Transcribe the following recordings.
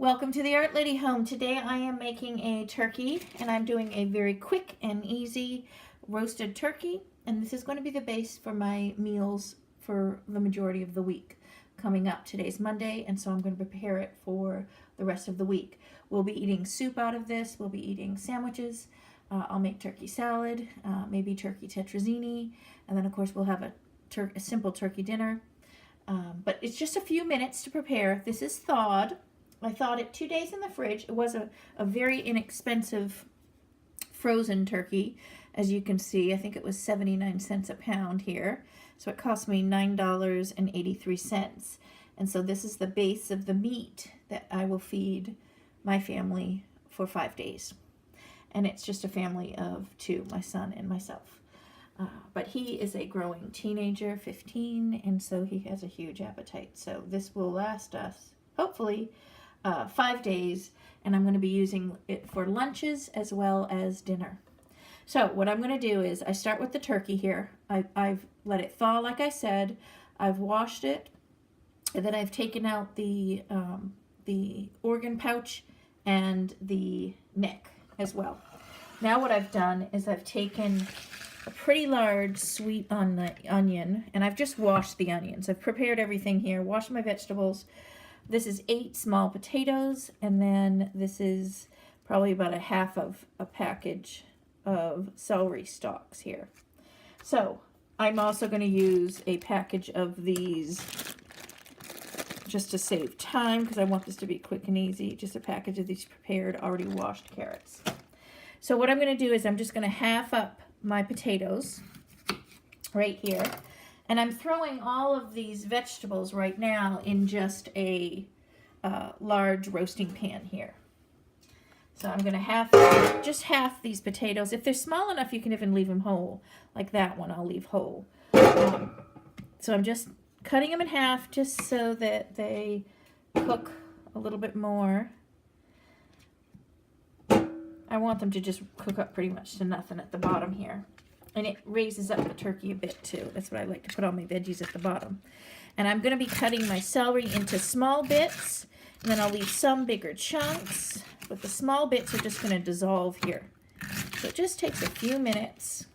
Welcome to the Art Lady home. Today I am making a turkey, and I'm doing a very quick and easy roasted turkey, and this is going to be the base for my meals for the majority of the week coming up. Today's Monday, and so I'm going to prepare it for the rest of the week. We'll be eating soup out of this. We'll be eating sandwiches. I'll make turkey salad, maybe turkey tetrazzini, and then of course we'll have a simple turkey dinner. But it's just a few minutes to prepare. This is thawed. I thawed it 2 days in the fridge. It was a very inexpensive frozen turkey. As you can see, I think it was 79 cents a pound here. So it cost me $9.83. And so this is the base of the meat that I will feed my family for 5 days. And it's just a family of 2, my son and myself. But he is a growing teenager, 15, and so he has a huge appetite. So this will last us, hopefully, 5 days, and I'm going to be using it for lunches as well as dinner. So what I'm going to do is I start with the turkey here. I've let it thaw, like I said. I've washed it, and then I've taken out the organ pouch and the neck as well. Now what I've done is I've taken a pretty large sweet onion, and I've just washed the onions. I've prepared everything here, washed my vegetables. This is 8 small potatoes, and then this is probably about a half of a package of celery stalks here. So I'm also going to use a package of these just to save time, because I want this to be quick and easy. Just a package of these prepared, already washed carrots. So what I'm going to do is I'm just going to half up my potatoes right here. And I'm throwing all of these vegetables right now in just a large roasting pan here. So I'm going to just half these potatoes. If they're small enough, you can even leave them whole. Like that one, I'll leave whole. So I'm just cutting them in half just so that they cook a little bit more. I want them to just cook up pretty much to nothing at the bottom here. And it raises up the turkey a bit too. That's what I like to put all my veggies at the bottom. And I'm going to be cutting my celery into small bits. And then I'll leave some bigger chunks. But the small bits are just going to dissolve here. So it just takes a few minutes.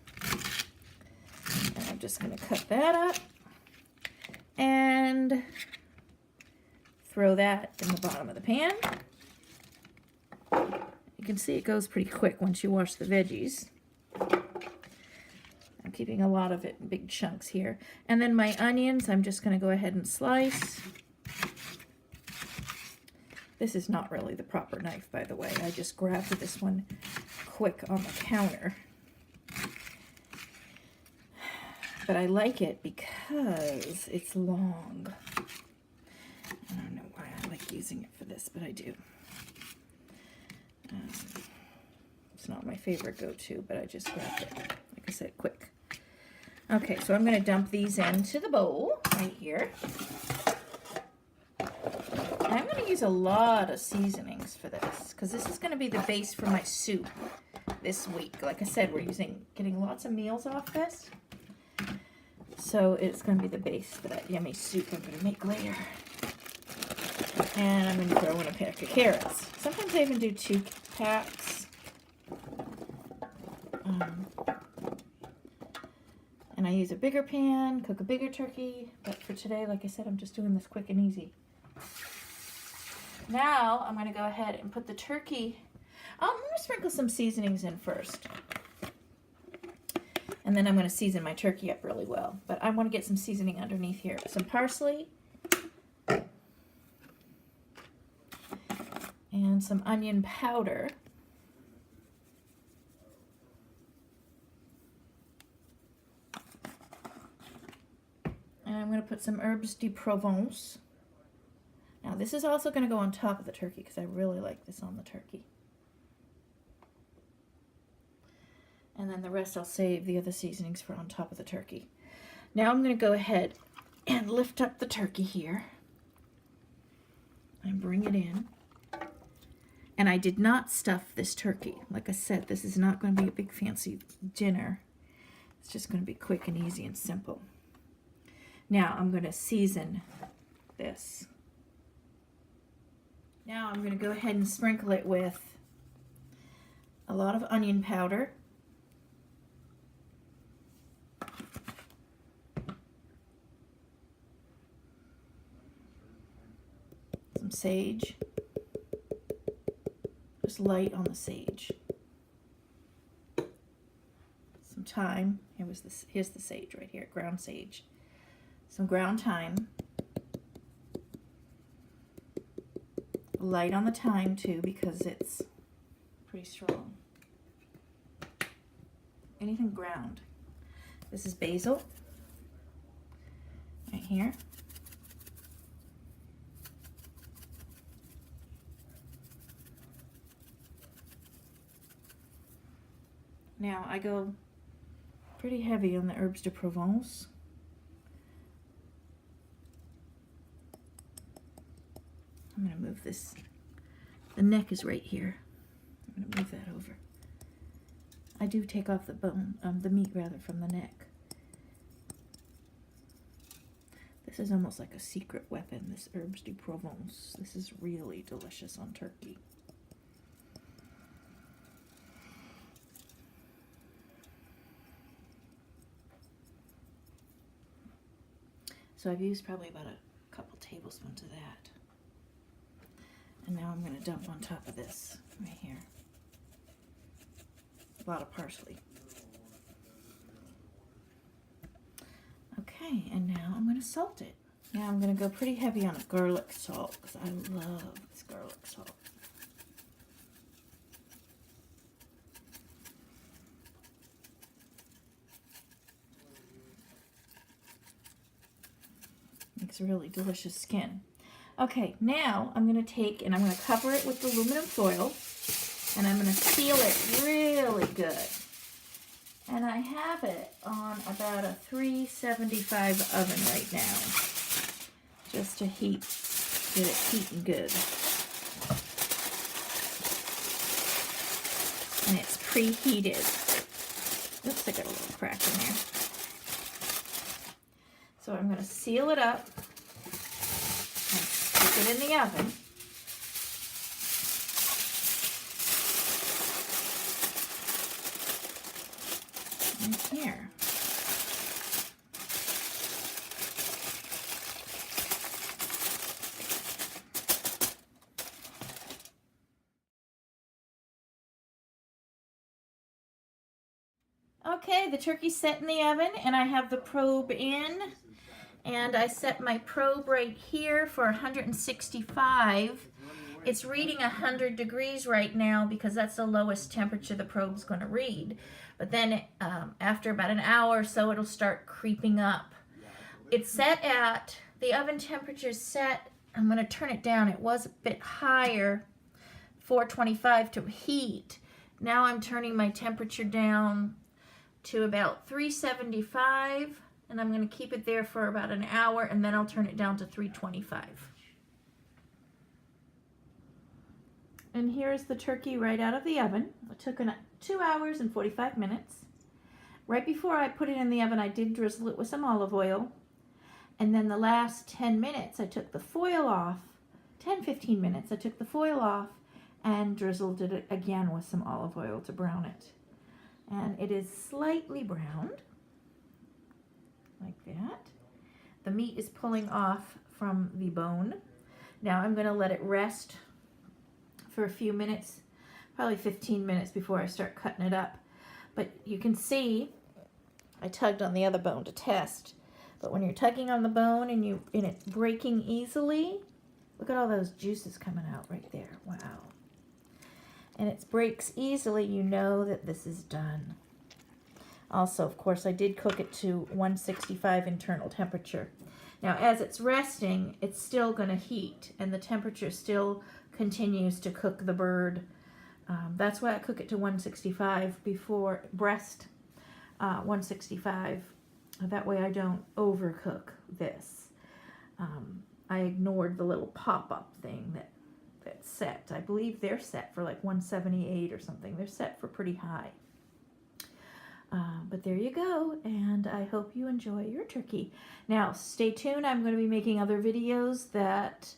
And I'm just going to cut that up. And throw that in the bottom of the pan. You can see it goes pretty quick once you wash the veggies. I'm keeping a lot of it in big chunks here. And then my onions, I'm just going to go ahead and slice. This is not really the proper knife, by the way. I just grabbed this one quick on the counter. But I like it because it's long. I don't know why I like using it for this, but I do. It's not my favorite go-to, but I just grabbed it, like I said, quick. Okay, so I'm going to dump these into the bowl right here. And I'm going to use a lot of seasonings for this, because this is going to be the base for my soup this week. Like I said, we're getting lots of meals off this. So it's going to be the base for that yummy soup I'm going to make later. And I'm going to throw in a pack of carrots. Sometimes I even do 2 packs. And I use a bigger pan, cook a bigger turkey. But for today, like I said, I'm just doing this quick and easy. Now I'm going to go ahead and put the turkey. I'm going to sprinkle some seasonings in first. And then I'm going to season my turkey up really well. But I want to get some seasoning underneath here. Some parsley. And some onion powder. And I'm going to put some herbes de Provence. Now this is also going to go on top of the turkey because I really like this on the turkey. And then the rest I'll save the other seasonings for on top of the turkey. Now I'm going to go ahead and lift up the turkey here. And bring it in. And I did not stuff this turkey. Like I said, this is not going to be a big fancy dinner. It's just going to be quick and easy and simple. Now I'm going to season this. Now I'm going to go ahead and sprinkle it with a lot of onion powder, some sage, just light on the sage, some thyme. Here's the sage right here, ground sage, some ground thyme, light on the thyme too because it's pretty strong. Anything ground. This is basil right here. Now I go pretty heavy on the herbes de Provence. I'm going to move this. The neck is right here. I'm going to move that over. I do take off the bone, the meat rather, from the neck. This is almost like a secret weapon, this herbes de Provence. This is really delicious on turkey. So I've used probably about a couple tablespoons of that. And now I'm going to dump on top of this right here. A lot of parsley. Okay, and now I'm going to salt it. Now I'm going to go pretty heavy on garlic salt because I love this garlic salt. Makes a really delicious skin. Okay, now I'm going to take and I'm going to cover it with aluminum foil and I'm going to seal it really good. And I have it on about a 375 oven right now, just to get it heating good. And it's preheated. Oops, I got a little crack in there. So I'm going to seal it up and stick it in the oven. Right here. Okay, the turkey's set in the oven and I have the probe in. And I set my probe right here for 165. It's reading 100 degrees right now because that's the lowest temperature the probe's going to read. But then after about an hour or so, it'll start creeping up. It's set at, the oven temperature is set, I'm going to turn it down. It was a bit higher, 425 to heat. Now I'm turning my temperature down to about 375. And I'm going to keep it there for about an hour, and then I'll turn it down to 325. And here's the turkey right out of the oven. It took 2 hours and 45 minutes. Right before I put it in the oven, I did drizzle it with some olive oil. And then the last 10 minutes, I took the foil off. 10-15 minutes, I took the foil off and drizzled it again with some olive oil to brown it. And it is slightly browned. Like that. The meat is pulling off from the bone. Now I'm going to let it rest for a few minutes, probably 15 minutes before I start cutting it up. But you can see I tugged on the other bone to test. But when you're tugging on the bone and it's breaking easily, look at all those juices coming out right there. Wow. And it breaks easily, you know that this is done. Also, of course, I did cook it to 165 internal temperature. Now, as it's resting, it's still going to heat, and the temperature still continues to cook the bird. That's why I cook it to 165 before breast, 165. That way I don't overcook this. I ignored the little pop-up thing that's set. I believe they're set for like 178 or something. They're set for pretty high. But there you go, and I hope you enjoy your turkey. Now, stay tuned. I'm going to be making other videos that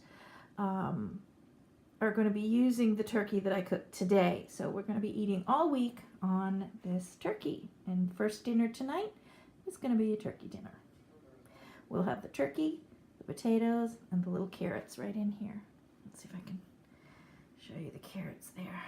are going to be using the turkey that I cooked today. So we're going to be eating all week on this turkey. And first dinner tonight is going to be a turkey dinner. We'll have the turkey, the potatoes, and the little carrots right in here. Let's see if I can show you the carrots there.